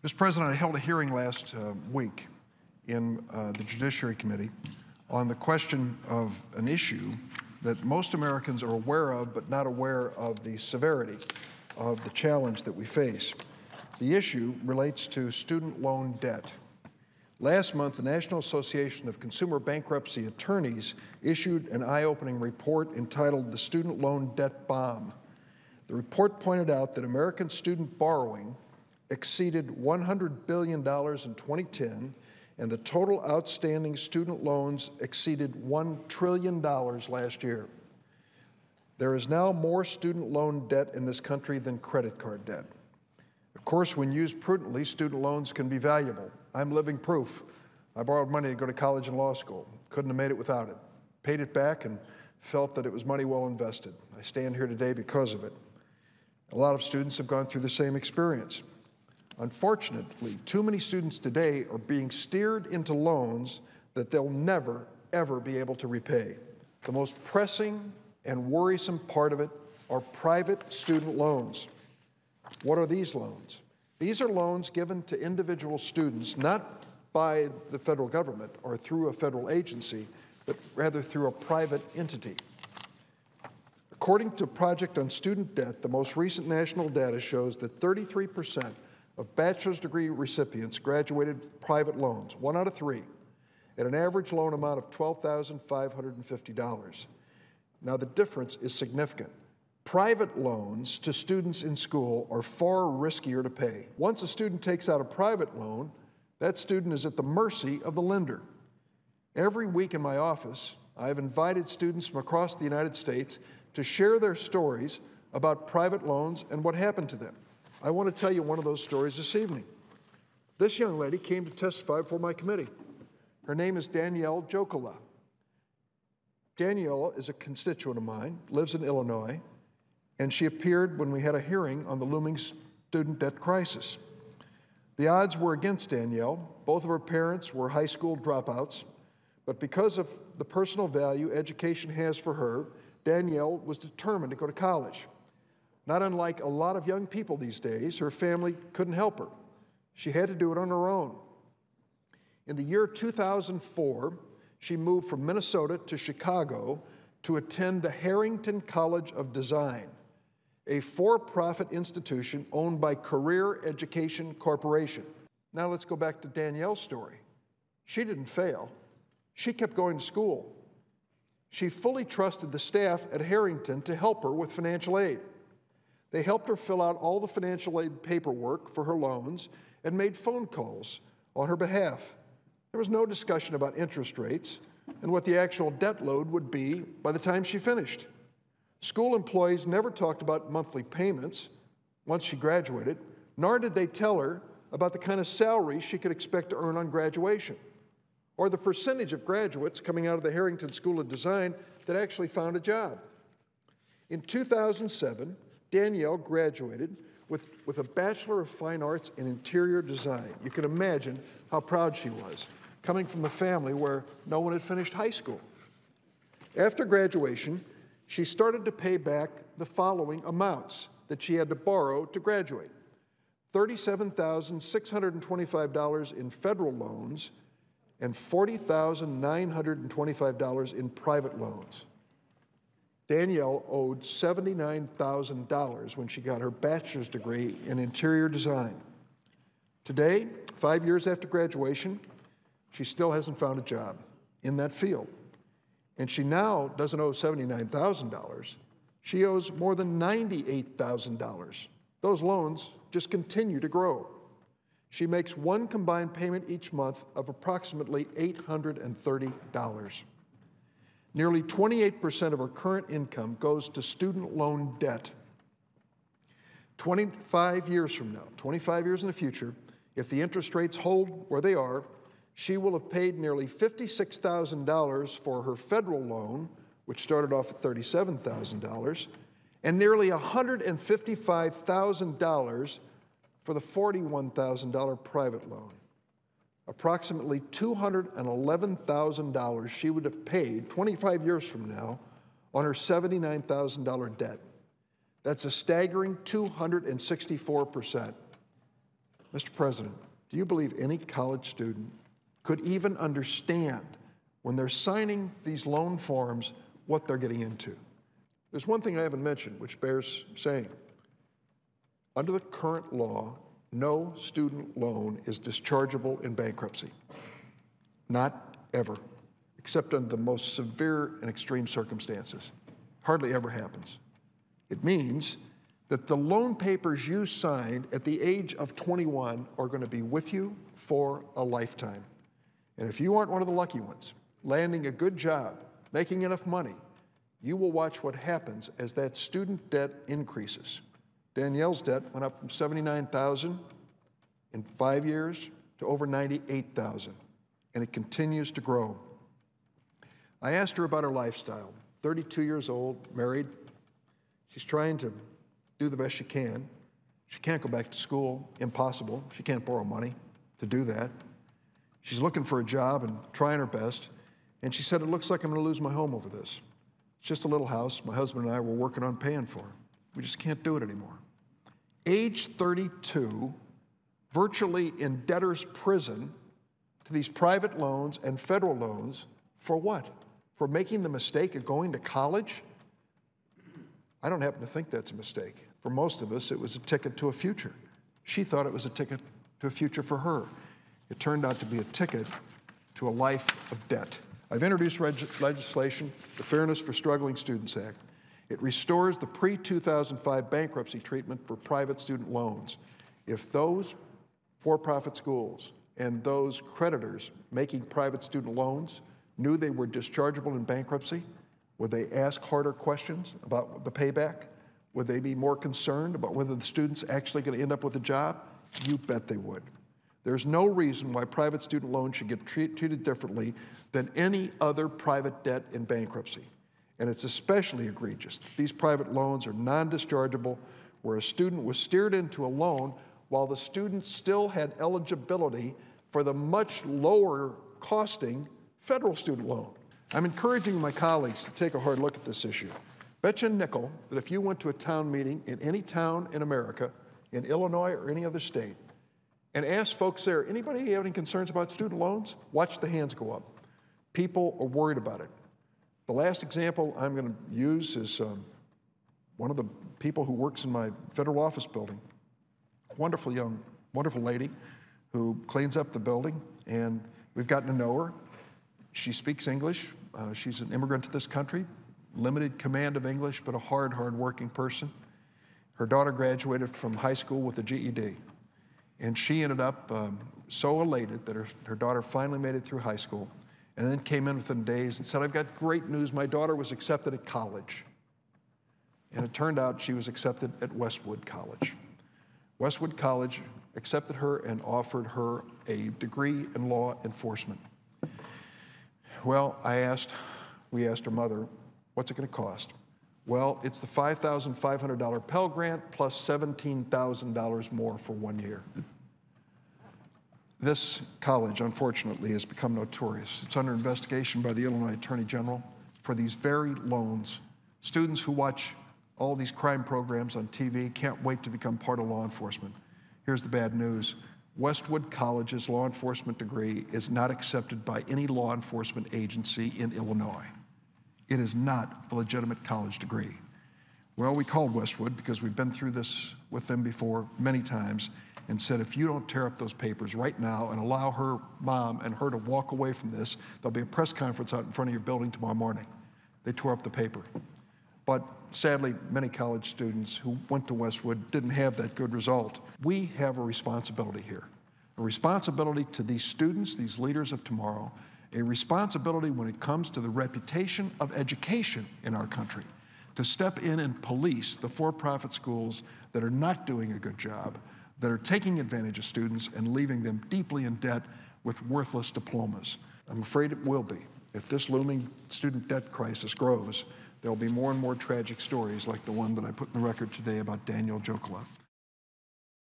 Mr. President, I held a hearing last week in the Judiciary Committee on the question of an issue that most Americans are aware of, but not aware of the severity of the challenge that we face. The issue relates to student loan debt. Last month, the National Association of Consumer Bankruptcy Attorneys issued an eye-opening report entitled "The Student Loan Debt Bomb." The report pointed out that American student borrowing exceeded $100 billion in 2010, and the total outstanding student loans exceeded $1 trillion last year. There is now more student loan debt in this country than credit card debt. Of course, when used prudently, student loans can be valuable. I'm living proof. I borrowed money to go to college and law school. Couldn't have made it without it. Paid it back and felt that it was money well invested. I stand here today because of it. A lot of students have gone through the same experience. Unfortunately, too many students today are being steered into loans that they'll never, ever be able to repay. The most pressing and worrisome part of it are private student loans. What are these loans? These are loans given to individual students, not by the federal government or through a federal agency, but rather through a private entity. According to Project on Student Debt, the most recent national data shows that 33% of bachelor's degree recipients graduated with private loans, 1 out of 3, at an average loan amount of $12,550. Now, the difference is significant. Private loans to students in school are far riskier to pay. Once a student takes out a private loan, that student is at the mercy of the lender. Every week in my office, I have invited students from across the United States to share their stories about private loans and what happened to them. I want to tell you one of those stories this evening. This young lady came to testify before my committee. Her name is Danielle Jokola. Danielle is a constituent of mine, lives in Illinois, and she appeared when we had a hearing on the looming student debt crisis. The odds were against Danielle. Both of her parents were high school dropouts, but because of the personal value education has for her, Danielle was determined to go to college. Not unlike a lot of young people these days, her family couldn't help her. She had to do it on her own. In the year 2004, she moved from Minnesota to Chicago to attend the Harrington College of Design, a for-profit institution owned by Career Education Corporation. Now let's go back to Danielle's story. She didn't fail. She kept going to school. She fully trusted the staff at Harrington to help her with financial aid. They helped her fill out all the financial aid paperwork for her loans and made phone calls on her behalf. There was no discussion about interest rates and what the actual debt load would be by the time she finished. School employees never talked about monthly payments once she graduated, nor did they tell her about the kind of salary she could expect to earn on graduation, or the percentage of graduates coming out of the Harrington School of Design that actually found a job. In 2007, Danielle graduated with a Bachelor of Fine Arts in Interior Design. You can imagine how proud she was, coming from a family where no one had finished high school. After graduation, she started to pay back the following amounts that she had to borrow to graduate: $37,625 in federal loans and $40,925 in private loans. Danielle owed $79,000 when she got her bachelor's degree in interior design. Today, 5 years after graduation, she still hasn't found a job in that field. And she now doesn't owe $79,000. She owes more than $98,000. Those loans just continue to grow. She makes one combined payment each month of approximately $830. Nearly 28% of her current income goes to student loan debt. 25 years from now, 25 years in the future, if the interest rates hold where they are, she will have paid nearly $56,000 for her federal loan, which started off at $37,000, and nearly $155,000 for the $41,000 private loan. Approximately $211,000 she would have paid 25 years from now on her $79,000 debt. That's a staggering 264%. Mr. President, do you believe any college student could even understand when they're signing these loan forms what they're getting into? There's one thing I haven't mentioned which bears saying. Under the current law, no student loan is dischargeable in bankruptcy. Not ever, except under the most severe and extreme circumstances. Hardly ever happens. It means that the loan papers you signed at the age of 21 are going to be with you for a lifetime. And if you aren't one of the lucky ones, landing a good job, making enough money, you will watch what happens as that student debt increases. Danielle's debt went up from $79,000 in 5 years to over $98,000, and it continues to grow. I asked her about her lifestyle. 32 years old, married. She's trying to do the best she can. She can't go back to school, impossible. She can't borrow money to do that. She's looking for a job and trying her best, and she said, it looks like I'm going to lose my home over this. It's just a little house my husband and I were working on paying for. We just can't do it anymore. Age 32, virtually in debtor's prison to these private loans and federal loans for what? For making the mistake of going to college? I don't happen to think that's a mistake. For most of us, it was a ticket to a future. She thought it was a ticket to a future for her. It turned out to be a ticket to a life of debt. I've introduced legislation, the Fairness for Struggling Students Act. It restores the pre-2005 bankruptcy treatment for private student loans. If those for-profit schools and those creditors making private student loans knew they were dischargeable in bankruptcy, would they ask harder questions about the payback? Would they be more concerned about whether the student's actually going to end up with a job? You bet they would. There's no reason why private student loans should get treated differently than any other private debt in bankruptcy. And it's especially egregious that these private loans are non-dischargeable, where a student was steered into a loan while the student still had eligibility for the much lower costing federal student loan. I'm encouraging my colleagues to take a hard look at this issue. Bet you a nickel that if you went to a town meeting in any town in America, in Illinois or any other state, and asked folks there, anybody have any concerns about student loans? Watch the hands go up. People are worried about it. The last example I'm going to use is one of the people who works in my federal office building. Wonderful lady who cleans up the building, and we've gotten to know her. She speaks English. She's an immigrant to this country, limited command of English, but a hard-working person. Her daughter graduated from high school with a GED, and she ended up so elated that her daughter finally made it through high school, and then came in within days and said, I've got great news. My daughter was accepted at college. And it turned out she was accepted at Westwood College. Westwood College accepted her and offered her a degree in law enforcement. Well, we asked her mother, what's it going to cost? Well, it's the $5,500 Pell Grant plus $17,000 more for 1 year. This college, unfortunately, has become notorious. It's under investigation by the Illinois Attorney General for these very loans. Students who watch all these crime programs on TV can't wait to become part of law enforcement. Here's the bad news. Westwood College's law enforcement degree is not accepted by any law enforcement agency in Illinois. It is not a legitimate college degree. Well, we called Westwood because we've been through this with them before many times and said, if you don't tear up those papers right now and allow her mom and her to walk away from this, there'll be a press conference out in front of your building tomorrow morning. They tore up the paper. But sadly, many college students who went to Westwood didn't have that good result. We have a responsibility here, a responsibility to these students, these leaders of tomorrow, a responsibility when it comes to the reputation of education in our country, to step in and police the for-profit schools that are not doing a good job, that are taking advantage of students and leaving them deeply in debt with worthless diplomas. I'm afraid it will be. If this looming student debt crisis grows, there'll be more and more tragic stories like the one that I put in the record today about Daniel Jokolot.